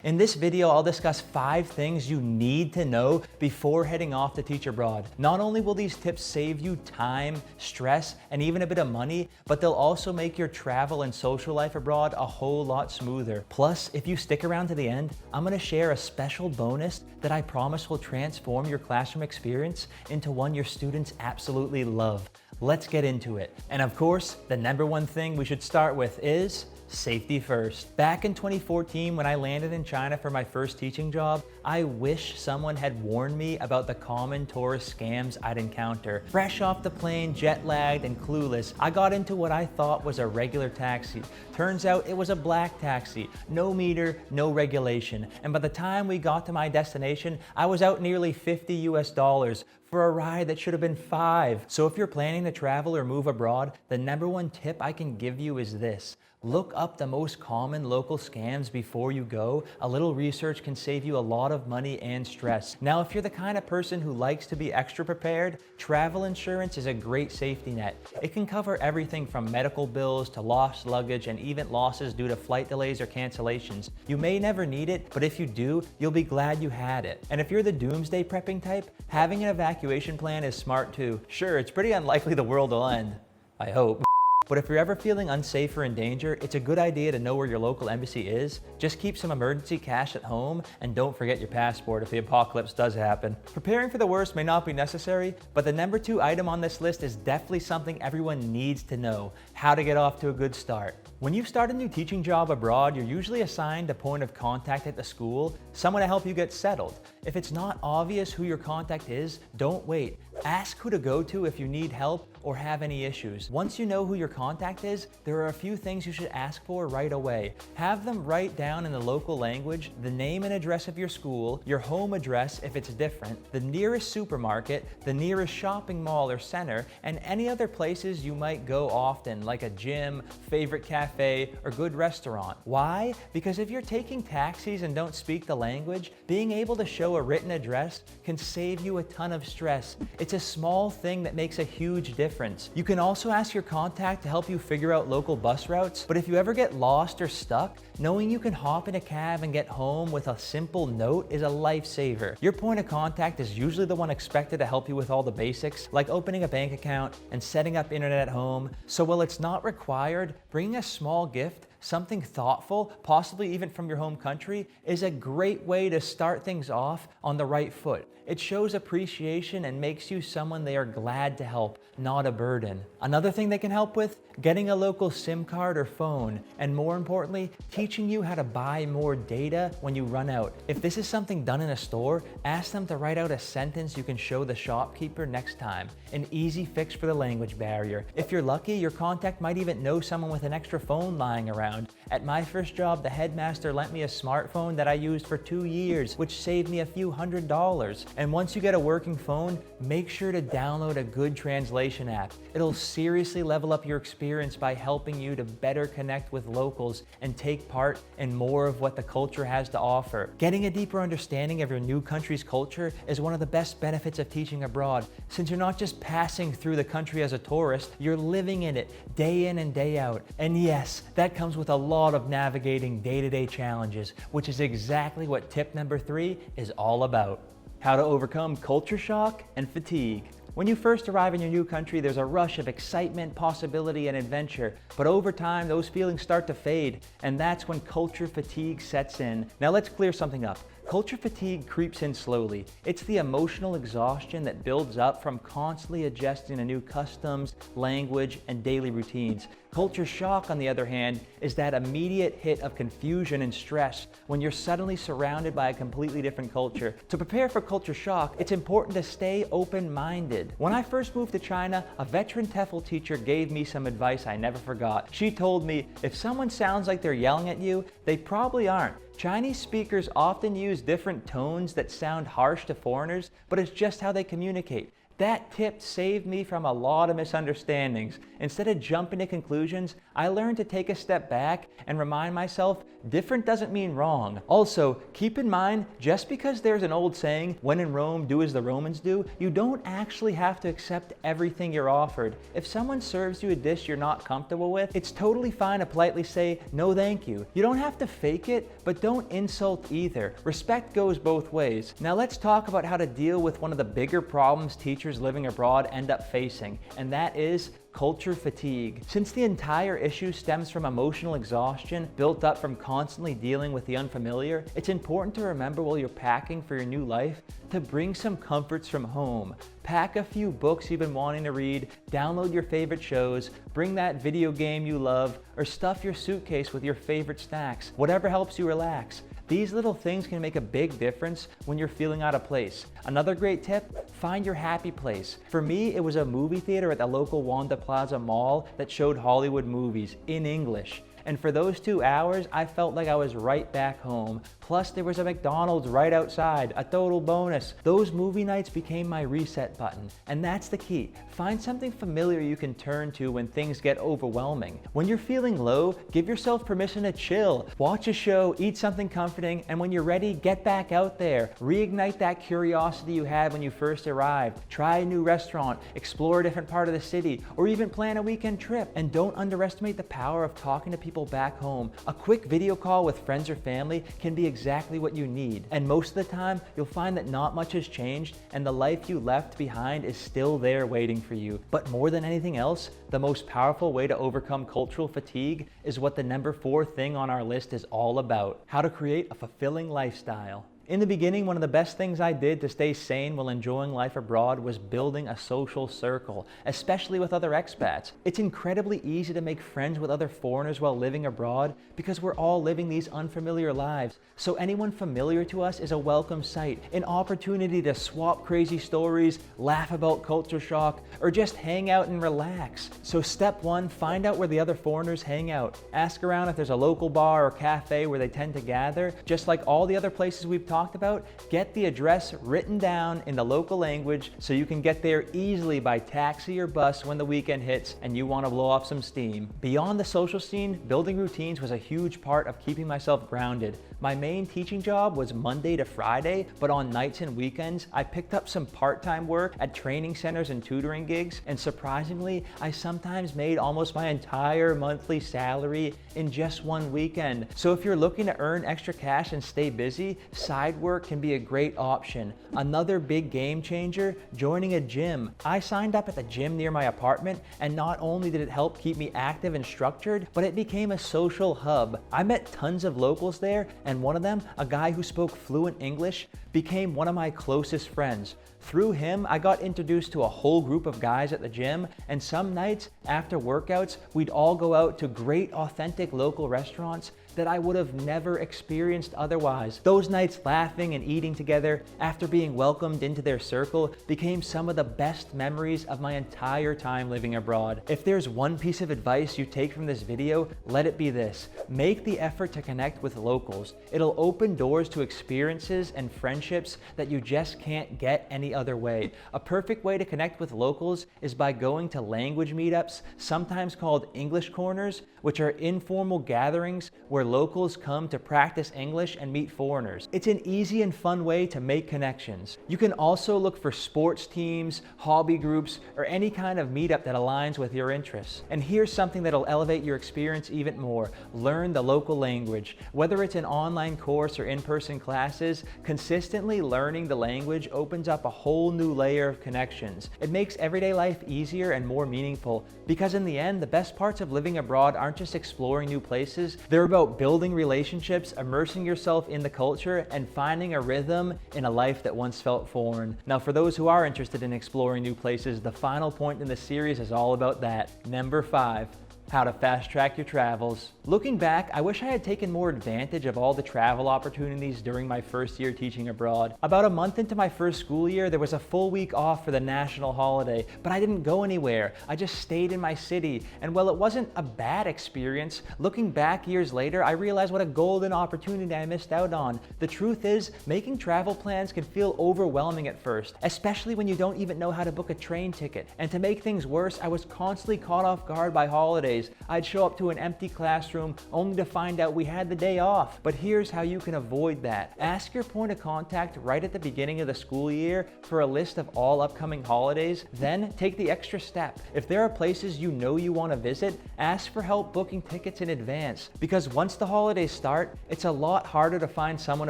In this video, I'll discuss 5 things you need to know before heading off to teach abroad. Not only will these tips save you time, stress, and even a bit of money, but they'll also make your travel and social life abroad a whole lot smoother. Plus, if you stick around to the end, I'm going to share a special bonus that I promise will transform your classroom experience into one your students absolutely love. Let's get into it. And of course, the number one thing we should start with is safety first. Back in 2014, when I landed in China for my first teaching job, I wish someone had warned me about the common tourist scams I'd encounter. Fresh off the plane, jet lagged and clueless, I got into what I thought was a regular taxi. Turns out it was a black taxi, no meter, no regulation. And by the time we got to my destination, I was out nearly $50 US for a ride that should have been $5. So if you're planning to travel or move abroad, the number one tip I can give you is this. Look up the most common local scams before you go. A little research can save you a lot of money and stress. Now, if you're the kind of person who likes to be extra prepared, travel insurance is a great safety net. It can cover everything from medical bills to lost luggage and even losses due to flight delays or cancellations. You may never need it, but if you do, you'll be glad you had it. And if you're the doomsday prepping type, having an evacuation plan is smart too. Sure, it's pretty unlikely the world will end. I hope. But if you're ever feeling unsafe or in danger, it's a good idea to know where your local embassy is. Just keep some emergency cash at home and don't forget your passport if the apocalypse does happen. Preparing for the worst may not be necessary, but the number 2 item on this list is definitely something everyone needs to know: how to get off to a good start. When you start a new teaching job abroad, you're usually assigned a point of contact at the school, someone to help you get settled. If it's not obvious who your contact is, don't wait. Ask who to go to if you need help or have any issues. Once you know who your contact is, there are a few things you should ask for right away. Have them write down in the local language the name and address of your school, your home address if it's different, the nearest supermarket, the nearest shopping mall or center, and any other places you might go often, like a gym, favorite cafe, or good restaurant. Why? Because if you're taking taxis and don't speak the language, being able to show a written address can save you a ton of stress. It's a small thing that makes a huge difference. You can also ask your contact to help you figure out local bus routes, but if you ever get lost or stuck, knowing you can hop in a cab and get home with a simple note is a lifesaver. Your point of contact is usually the one expected to help you with all the basics, like opening a bank account and setting up internet at home. So while it's not required, bringing a small gift, something thoughtful, possibly even from your home country, is a great way to start things off on the right foot. It shows appreciation and makes you someone they are glad to help, not a burden. Another thing they can help with, getting a local SIM card or phone, and more importantly, teaching you how to buy more data when you run out. If this is something done in a store, ask them to write out a sentence you can show the shopkeeper next time. An easy fix for the language barrier. If you're lucky, your contact might even know someone with an extra phone lying around. At my first job, the headmaster lent me a smartphone that I used for 2 years, which saved me a few $100s. And once you get a working phone, make sure to download a good translation app. It'll seriously level up your experience by helping you to better connect with locals and take part in more of what the culture has to offer. Getting a deeper understanding of your new country's culture is one of the best benefits of teaching abroad. Since you're not just passing through the country as a tourist, you're living in it day in and day out. And yes, that comes with a lot of navigating day-to-day challenges, which is exactly what tip number 3 is all about. How to overcome culture shock and fatigue. When you first arrive in your new country, there's a rush of excitement, possibility, and adventure. But over time, those feelings start to fade, and that's when culture fatigue sets in. Now let's clear something up. Culture fatigue creeps in slowly. It's the emotional exhaustion that builds up from constantly adjusting to new customs, language, and daily routines. Culture shock, on the other hand, is that immediate hit of confusion and stress when you're suddenly surrounded by a completely different culture. To prepare for culture shock, it's important to stay open-minded. When I first moved to China, a veteran TEFL teacher gave me some advice I never forgot. She told me, if someone sounds like they're yelling at you, they probably aren't. Chinese speakers often use different tones that sound harsh to foreigners, but it's just how they communicate. That tip saved me from a lot of misunderstandings. Instead of jumping to conclusions, I learned to take a step back and remind myself different doesn't mean wrong. Also, keep in mind, just because there's an old saying, when in Rome, do as the Romans do, you don't actually have to accept everything you're offered. If someone serves you a dish you're not comfortable with, it's totally fine to politely say, no thank you. You don't have to fake it, but don't insult either. Respect goes both ways. Now let's talk about how to deal with one of the bigger problems teachers living abroad end up facing, and that is culture fatigue. Since the entire issue stems from emotional exhaustion built up from constantly dealing with the unfamiliar, it's important to remember while you're packing for your new life to bring some comforts from home. Pack a few books you've been wanting to read, download your favorite shows, bring that video game you love, or stuff your suitcase with your favorite snacks. Whatever helps you relax. These little things can make a big difference when you're feeling out of place. Another great tip, find your happy place. For me, it was a movie theater at the local Wanda Plaza Mall that showed Hollywood movies in English. And for those 2 hours, I felt like I was right back home. Plus, there was a McDonald's right outside, a total bonus. Those movie nights became my reset button. And that's the key. Find something familiar you can turn to when things get overwhelming. When you're feeling low, give yourself permission to chill. Watch a show, eat something comforting, and when you're ready, get back out there. Reignite that curiosity you had when you first arrived. Try a new restaurant, explore a different part of the city, or even plan a weekend trip. And don't underestimate the power of talking to people back home. A quick video call with friends or family can be exactly what you need. And most of the time, you'll find that not much has changed and the life you left behind is still there waiting for you. But more than anything else, the most powerful way to overcome cultural fatigue is what the number 4 thing on our list is all about: how to create a fulfilling lifestyle. In the beginning, one of the best things I did to stay sane while enjoying life abroad was building a social circle, especially with other expats. It's incredibly easy to make friends with other foreigners while living abroad because we're all living these unfamiliar lives. So anyone familiar to us is a welcome sight, an opportunity to swap crazy stories, laugh about culture shock, or just hang out and relax. So step 1, find out where the other foreigners hang out. Ask around if there's a local bar or cafe where they tend to gather. Just like all the other places we've talked about, get the address written down in the local language so you can get there easily by taxi or bus when the weekend hits and you want to blow off some steam. Beyond the social scene, building routines was a huge part of keeping myself grounded. My main teaching job was Monday to Friday, but on nights and weekends, I picked up some part-time work at training centers and tutoring gigs, and surprisingly, I sometimes made almost my entire monthly salary in just one weekend. So if you're looking to earn extra cash and stay busy, side work can be a great option. Another big game changer, joining a gym. I signed up at the gym near my apartment, and not only did it help keep me active and structured, but it became a social hub. I met tons of locals there, and one of them, a guy who spoke fluent English, became one of my closest friends. Through him, I got introduced to a whole group of guys at the gym, and some nights after workouts, we'd all go out to great authentic local restaurants that I would have never experienced otherwise. Those nights laughing and eating together after being welcomed into their circle became some of the best memories of my entire time living abroad. If there's one piece of advice you take from this video, let it be this: make the effort to connect with locals. It'll open doors to experiences and friendships that you just can't get any other way. A perfect way to connect with locals is by going to language meetups, sometimes called English corners, which are informal gatherings where locals come to practice English and meet foreigners. It's an easy and fun way to make connections. You can also look for sports teams, hobby groups, or any kind of meetup that aligns with your interests. And here's something that'll elevate your experience even more: learn the local language. Whether it's an online course or in-person classes, consistently learning the language opens up a whole new layer of connections. It makes everyday life easier and more meaningful, because in the end, the best parts of living abroad aren't just exploring new places, they're about building relationships, immersing yourself in the culture, and finding a rhythm in a life that once felt foreign. Now, for those who are interested in exploring new places, the final point in the series is all about that. Number 5. How to fast track your travels. Looking back, I wish I had taken more advantage of all the travel opportunities during my first year teaching abroad. About a month into my first school year, there was a full week off for the national holiday, but I didn't go anywhere. I just stayed in my city. And while it wasn't a bad experience, looking back years later, I realized what a golden opportunity I missed out on. The truth is, making travel plans can feel overwhelming at first, especially when you don't even know how to book a train ticket. And to make things worse, I was constantly caught off guard by holidays. holidays. I'd show up to an empty classroom only to find out we had the day off. But here's how you can avoid that. Ask your point of contact right at the beginning of the school year for a list of all upcoming holidays. Then take the extra step. If there are places you know you want to visit, ask for help booking tickets in advance, because once the holidays start, it's a lot harder to find someone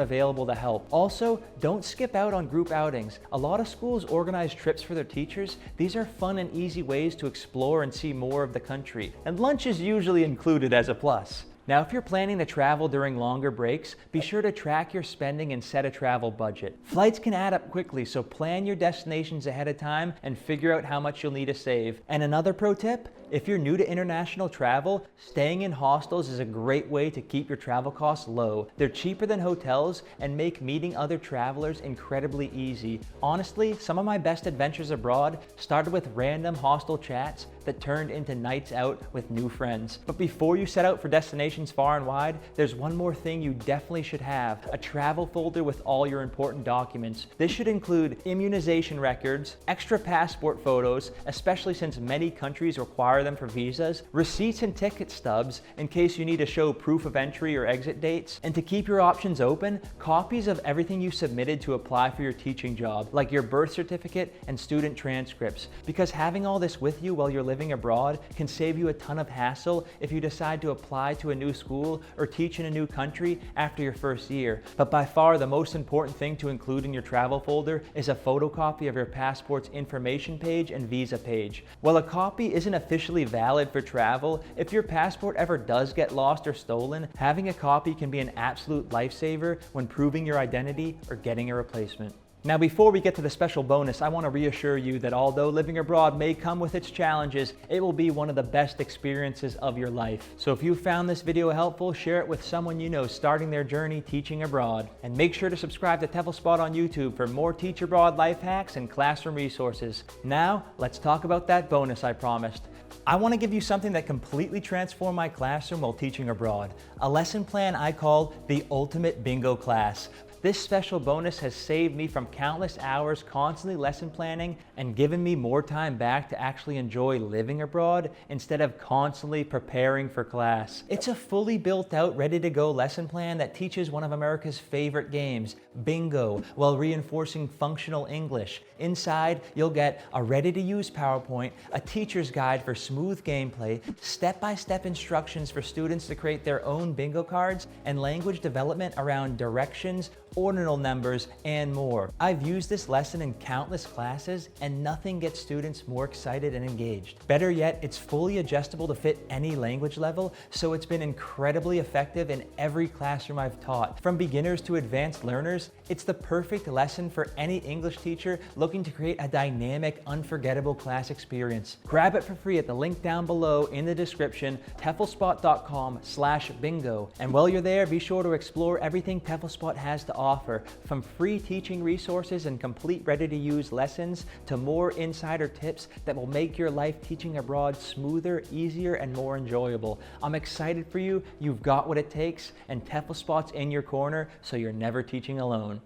available to help. Also, don't skip out on group outings. A lot of schools organize trips for their teachers. These are fun and easy ways to explore and see more of the country, and lunch is usually included as a plus. Now, if you're planning to travel during longer breaks, be sure to track your spending and set a travel budget. Flights can add up quickly, so plan your destinations ahead of time and figure out how much you'll need to save. And another pro tip, if you're new to international travel, staying in hostels is a great way to keep your travel costs low. They're cheaper than hotels and make meeting other travelers incredibly easy. Honestly, some of my best adventures abroad started with random hostel chats that turned into nights out with new friends. But before you set out for destinations far and wide, there's one more thing you definitely should have: a travel folder with all your important documents. This should include immunization records, extra passport photos, especially since many countries require them for visas, receipts and ticket stubs in case you need to show proof of entry or exit dates, and to keep your options open, copies of everything you submitted to apply for your teaching job, like your birth certificate and student transcripts, because having all this with you while you're living abroad can save you a ton of hassle if you decide to apply to a new school or teach in a new country after your first year. But by far the most important thing to include in your travel folder is a photocopy of your passport's information page and visa page. While a copy isn't officially valid for travel, if your passport ever does get lost or stolen, having a copy can be an absolute lifesaver when proving your identity or getting a replacement. Now, before we get to the special bonus, I want to reassure you that although living abroad may come with its challenges, it will be one of the best experiences of your life. So if you found this video helpful, share it with someone you know starting their journey teaching abroad. And make sure to subscribe to TEFLspot on YouTube for more Teach Abroad life hacks and classroom resources. Now, let's talk about that bonus I promised. I want to give you something that completely transformed my classroom while teaching abroad. A lesson plan I call the Ultimate Bingo Class. This special bonus has saved me from countless hours constantly lesson planning and given me more time back to actually enjoy living abroad instead of constantly preparing for class. It's a fully built out, ready to go lesson plan that teaches one of America's favorite games, bingo, while reinforcing functional English. Inside, you'll get a ready to use PowerPoint, a teacher's guide for smooth gameplay, step-by-step instructions for students to create their own bingo cards, and language development around directions, ordinal numbers, and more. I've used this lesson in countless classes and nothing gets students more excited and engaged. Better yet, it's fully adjustable to fit any language level, so it's been incredibly effective in every classroom I've taught. From beginners to advanced learners, it's the perfect lesson for any English teacher looking to create a dynamic, unforgettable class experience. Grab it for free at the link down below in the description, teflspot.com/bingo. And while you're there, be sure to explore everything TEFLspot has to offer, from free teaching resources and complete ready-to-use lessons to more insider tips that will make your life teaching abroad smoother, easier, and more enjoyable. I'm excited for you. You've got what it takes, and TEFLspot's in your corner, so you're never teaching alone.